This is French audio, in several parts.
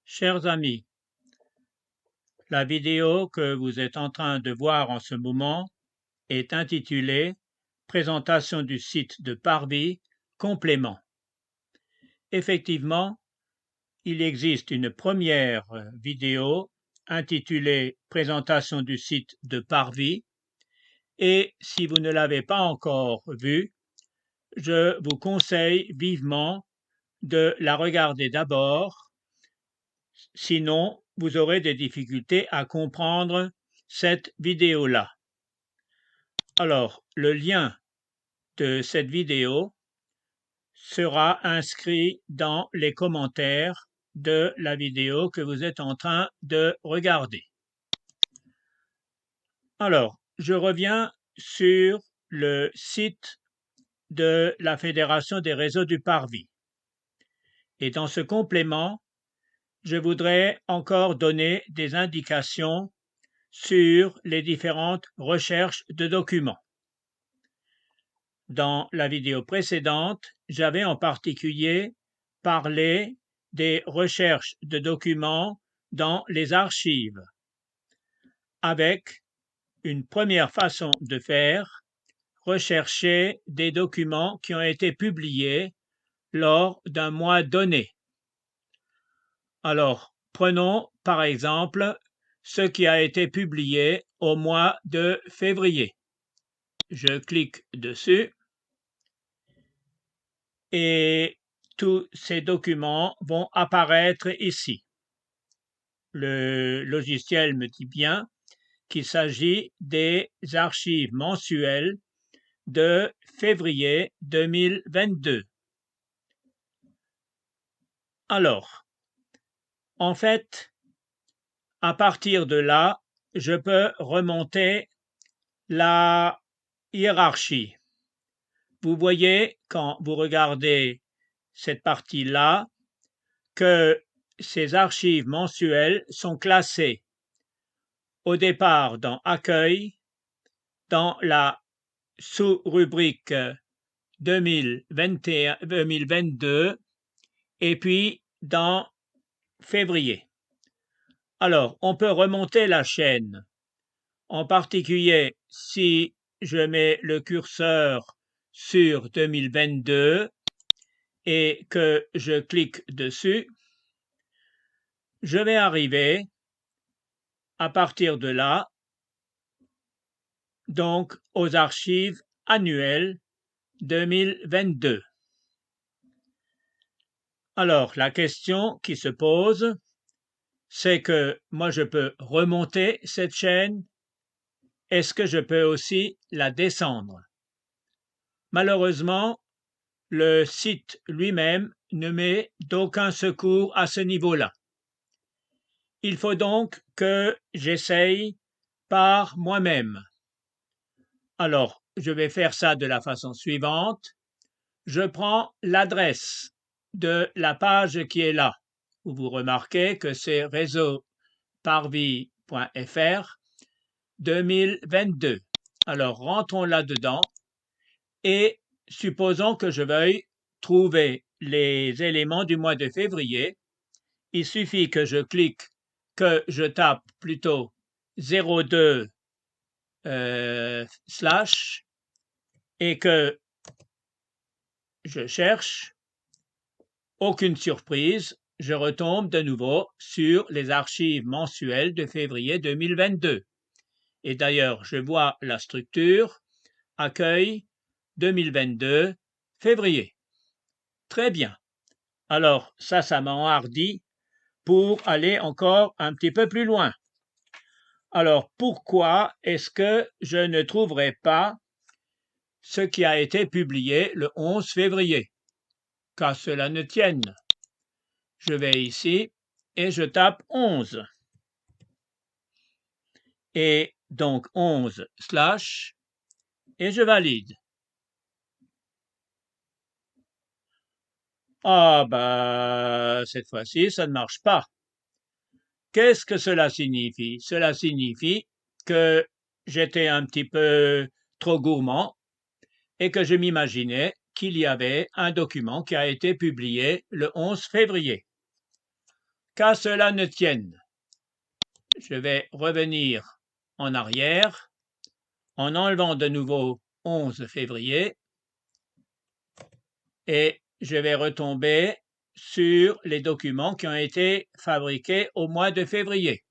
Chers amis, la vidéo que vous êtes en train de voir en ce moment est intitulée Présentation du site de Parvis, complément. Effectivement, il existe une première vidéo intitulée Présentation du site de Parvis et si vous ne l'avez pas encore vue, je vous conseille vivement de la regarder d'abord. Sinon, vous aurez des difficultés à comprendre cette vidéo-là. Alors, le lien de cette vidéo sera inscrit dans les commentaires de la vidéo que vous êtes en train de regarder. Alors, je reviens sur le site de la Fédération des réseaux du Parvis. Et dans ce complément, je voudrais encore donner des indications sur les différentes recherches de documents. Dans la vidéo précédente, j'avais en particulier parlé des recherches de documents dans les archives, avec une première façon de faire, rechercher des documents qui ont été publiés lors d'un mois donné. Alors, prenons par exemple ce qui a été publié au mois de février. Je clique dessus et tous ces documents vont apparaître ici. Le logiciel me dit bien qu'il s'agit des archives mensuelles de février 2022. Alors, en fait, à partir de là, je peux remonter la hiérarchie. Vous voyez, quand vous regardez cette partie-là, que ces archives mensuelles sont classées au départ dans Accueil, dans la sous-rubrique 2022 et puis dans février. Alors, on peut remonter la chaîne. En particulier, si je mets le curseur sur 2022 et que je clique dessus, je vais arriver à partir de là donc aux archives annuelles 2022. Alors, la question qui se pose, c'est que moi je peux remonter cette chaîne, est-ce que je peux aussi la descendre? Malheureusement, le site lui-même ne met d'aucun secours à ce niveau-là. Il faut donc que j'essaye par moi-même. Alors, je vais faire ça de la façon suivante. Je prends l'adresse de la page qui est là, où vous remarquez que c'est réseauparvis.fr 2022. Alors, rentrons là-dedans et supposons que je veuille trouver les éléments du mois de février. Il suffit que je tape plutôt 02 slash et que je cherche. Aucune surprise, je retombe de nouveau sur les archives mensuelles de février 2022. Et d'ailleurs, je vois la structure Accueil 2022 février. Très bien. Alors, ça m'enhardit pour aller encore un petit peu plus loin. Alors, pourquoi est-ce que je ne trouverai pas ce qui a été publié le 11 février? Qu'à cela ne tienne. Je vais ici et je tape 11. Et donc 11 slash et je valide. Ah bah cette fois-ci ça ne marche pas. Qu'est-ce que cela signifie? Cela signifie que j'étais un petit peu trop gourmand et que je m'imaginais qu'il y avait un document qui a été publié le 11 février. Qu'à cela ne tienne, je vais revenir en arrière en enlevant de nouveau 11 février et je vais retomber sur les documents qui ont été fabriqués au mois de février.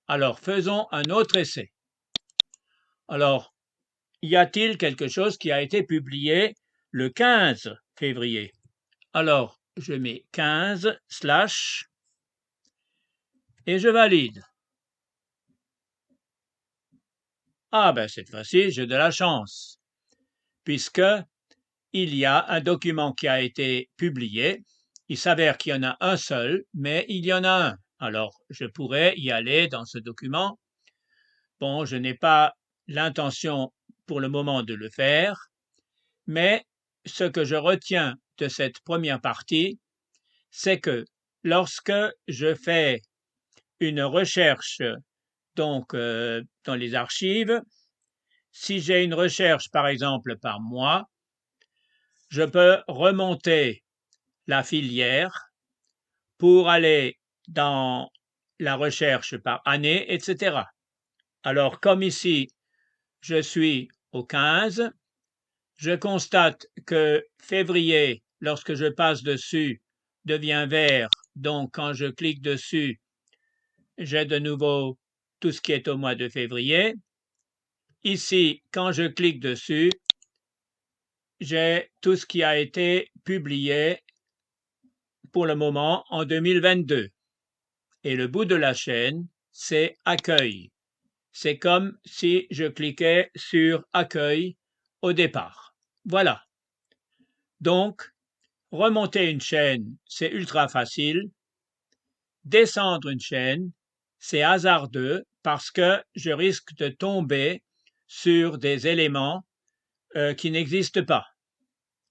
Alors, faisons un autre essai. Alors, y a-t-il quelque chose qui a été publié le 15 février? Alors, je mets 15 / et je valide. Ah ben cette fois-ci, j'ai de la chance, puisque il y a un document qui a été publié. Il s'avère qu'il y en a un seul, mais il y en a un. Alors, je pourrais y aller dans ce document. Bon, je n'ai pas l'intention pour le moment de le faire, mais ce que je retiens de cette première partie, c'est que lorsque je fais une recherche donc dans les archives, si j'ai une recherche par exemple par mois, je peux remonter la filière pour aller dans la recherche par année, etc. Alors comme ici, je suis au 15, je constate que février, lorsque je passe dessus, devient vert, donc quand je clique dessus, j'ai de nouveau tout ce qui est au mois de février. Ici, quand je clique dessus, j'ai tout ce qui a été publié pour le moment en 2022. Et le bout de la chaîne, c'est accueil. C'est comme si je cliquais sur accueil au départ. Voilà. Donc, remonter une chaîne, c'est ultra facile. Descendre une chaîne, c'est hasardeux parce que je risque de tomber sur des éléments qui n'existent pas.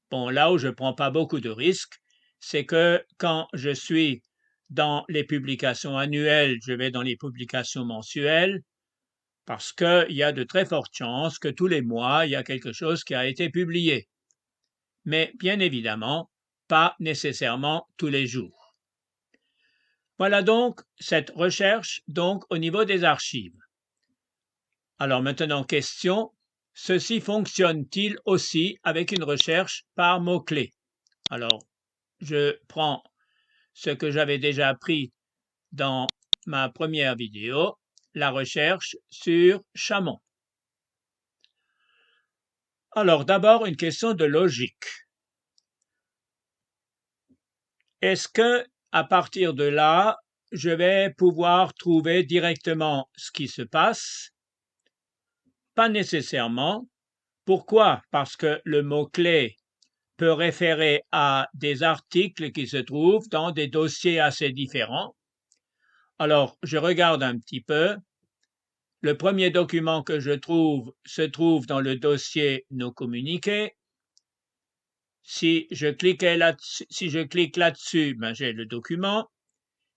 Bon, là où je ne prends pas beaucoup de risques, c'est que quand je suis dans les publications annuelles, je vais dans les publications mensuelles, parce qu'il y a de très fortes chances que tous les mois, il y a quelque chose qui a été publié. Mais bien évidemment, pas nécessairement tous les jours. Voilà donc cette recherche donc au niveau des archives. Alors maintenant, question, ceci fonctionne-t-il aussi avec une recherche par mots-clés? Alors, je prends ce que j'avais déjà appris dans ma première vidéo, la recherche sur Chamon. Alors d'abord, une question de logique. Est-ce que, à partir de là, je vais pouvoir trouver directement ce qui se passe? Pas nécessairement. Pourquoi? Parce que le mot-clé peut référer à des articles qui se trouvent dans des dossiers assez différents. Alors, je regarde un petit peu. Le premier document que je trouve se trouve dans le dossier Nos communiqués. Si je clique là-dessus, ben j'ai le document.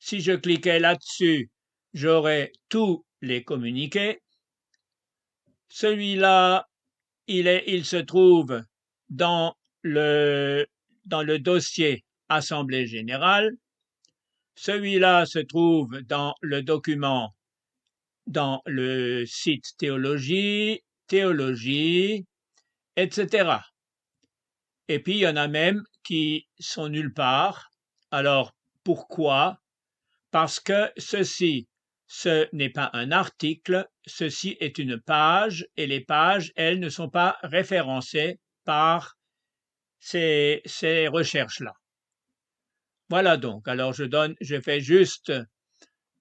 Si je cliquais là-dessus, j'aurai tous les communiqués. Celui-là, il se trouve dans le dossier Assemblée générale. Celui-là se trouve dans le document, dans le site théologie, etc. Et puis, il y en a même qui sont nulle part. Alors, pourquoi? Parce que ce n'est pas un article, ceci est une page, et les pages, elles, ne sont pas référencées par ces recherches-là. Voilà donc. Alors, je fais juste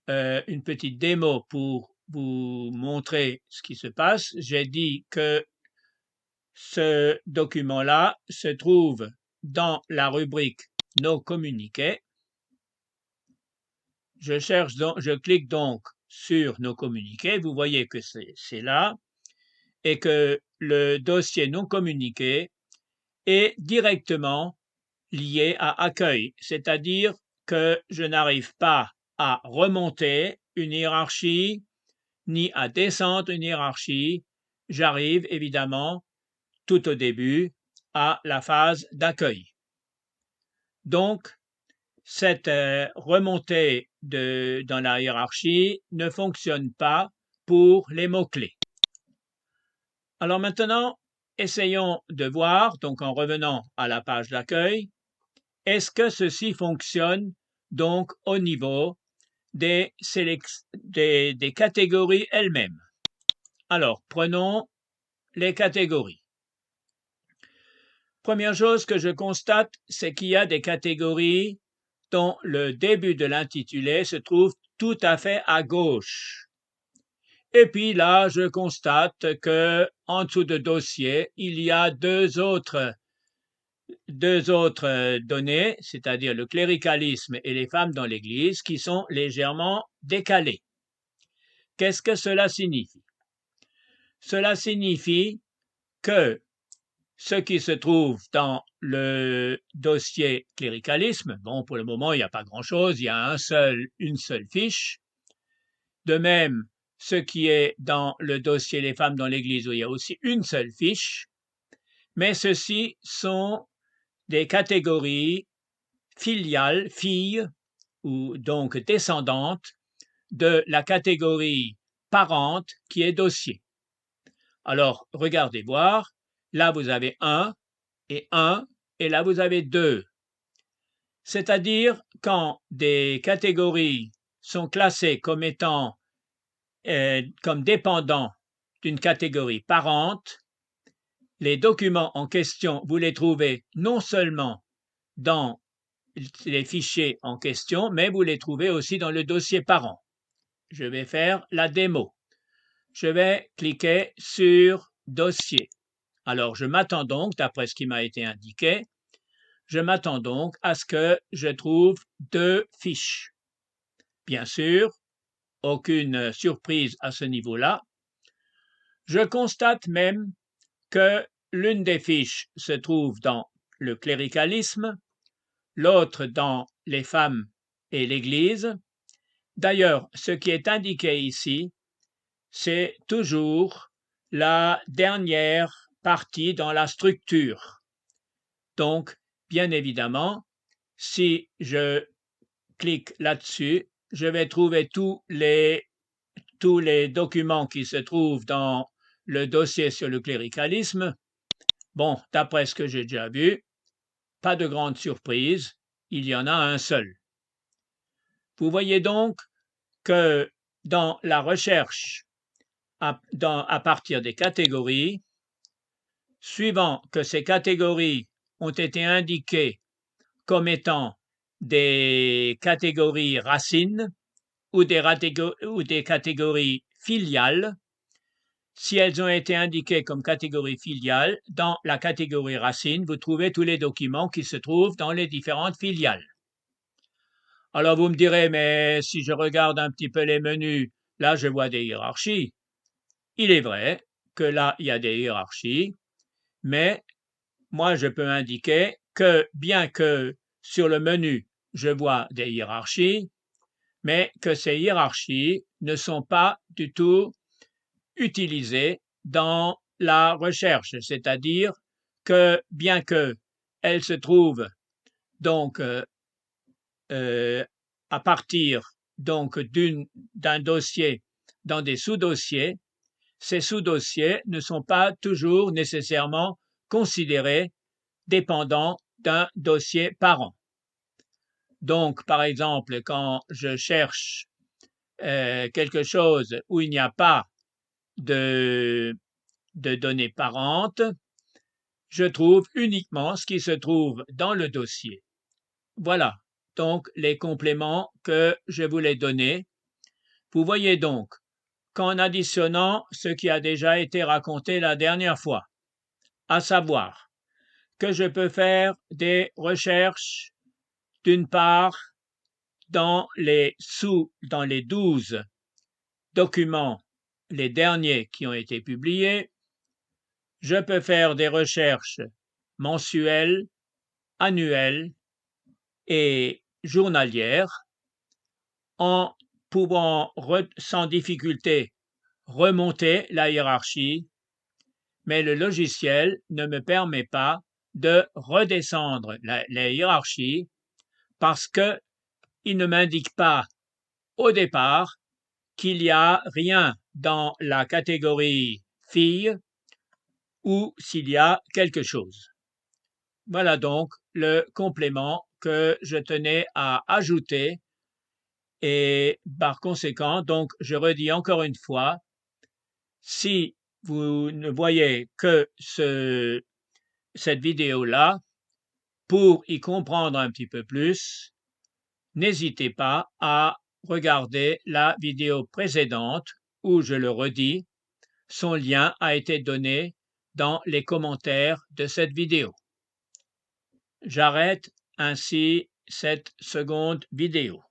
une petite démo pour vous montrer ce qui se passe. J'ai dit que ce document-là se trouve dans la rubrique Nos communiqués. Je clique donc sur Nos communiqués. Vous voyez que c'est là et que le dossier non communiqué est directement lié à accueil, c'est-à-dire que je n'arrive pas à remonter une hiérarchie ni à descendre une hiérarchie. J'arrive évidemment tout au début à la phase d'accueil. Donc, cette remontée dans la hiérarchie ne fonctionne pas pour les mots-clés. Alors maintenant, essayons de voir, donc en revenant à la page d'accueil, est-ce que ceci fonctionne donc au niveau des catégories elles-mêmes. Alors, prenons les catégories. Première chose que je constate, c'est qu'il y a des catégories dont le début de l'intitulé se trouve tout à fait à gauche. Et puis là, je constate que en dessous de dossier, il y a deux autres données, c'est-à-dire le cléricalisme et les femmes dans l'Église, qui sont légèrement décalées. Qu'est-ce que cela signifie? Cela signifie que ce qui se trouve dans le dossier cléricalisme, bon, pour le moment, il n'y a pas grand-chose, il y a une seule fiche. De même, ce qui est dans le dossier Les femmes dans l'Église, où il y a aussi une seule fiche, mais ceux-ci sont des catégories filiales, filles, ou donc descendantes, de la catégorie parente qui est dossier. Alors, regardez voir, là vous avez 1 et 1, et là vous avez 2. C'est-à-dire quand des catégories sont classées comme étant comme dépendants d'une catégorie parente, les documents en question, vous les trouvez non seulement dans les fichiers en question, mais vous les trouvez aussi dans le dossier parent. Je vais faire la démo. Je vais cliquer sur Dossier. Alors, je m'attends donc, d'après ce qui m'a été indiqué, je m'attends donc à ce que je trouve deux fiches. Bien sûr, aucune surprise à ce niveau-là. Je constate même que l'une des fiches se trouve dans le cléricalisme, l'autre dans les femmes et l'Église. D'ailleurs, ce qui est indiqué ici, c'est toujours la dernière partie dans la structure. Donc, bien évidemment, si je clique là-dessus, je vais trouver tous les documents qui se trouvent dans le dossier sur le cléricalisme. Bon, d'après ce que j'ai déjà vu, pas de grande surprise, il y en a un seul. Vous voyez donc que dans la recherche à partir des catégories, suivant que ces catégories ont été indiquées comme étant des catégories racines ou des catégories filiales, si elles ont été indiquées comme catégories filiales, dans la catégorie racine, vous trouvez tous les documents qui se trouvent dans les différentes filiales. Alors vous me direz, mais si je regarde un petit peu les menus, là je vois des hiérarchies. Il est vrai que là il y a des hiérarchies, mais moi je peux indiquer que bien que sur le menu je vois des hiérarchies, mais que ces hiérarchies ne sont pas du tout utilisées dans la recherche, c'est-à-dire que bien qu'elles se trouvent donc à partir donc d'un dossier dans des sous-dossiers, ces sous-dossiers ne sont pas toujours nécessairement considérés dépendants d'un dossier parent. Donc, par exemple, quand je cherche quelque chose où il n'y a pas de données parentes, je trouve uniquement ce qui se trouve dans le dossier. Voilà donc les compléments que je voulais donner. Vous voyez donc qu'en additionnant ce qui a déjà été raconté la dernière fois, à savoir que je peux faire des recherches d'une part dans les 12 documents, les derniers qui ont été publiés, je peux faire des recherches mensuelles, annuelles et journalières en pouvant sans difficulté remonter la hiérarchie, mais le logiciel ne me permet pas de redescendre la hiérarchie parce que il ne m'indique pas au départ qu'il n'y a rien dans la catégorie fille ou s'il y a quelque chose. Voilà donc le complément que je tenais à ajouter et par conséquent, donc je redis encore une fois, si vous ne voyez que cette vidéo-là, pour y comprendre un petit peu plus, n'hésitez pas à regarder la vidéo précédente où, je le redis, son lien a été donné dans les commentaires de cette vidéo. J'arrête ainsi cette seconde vidéo.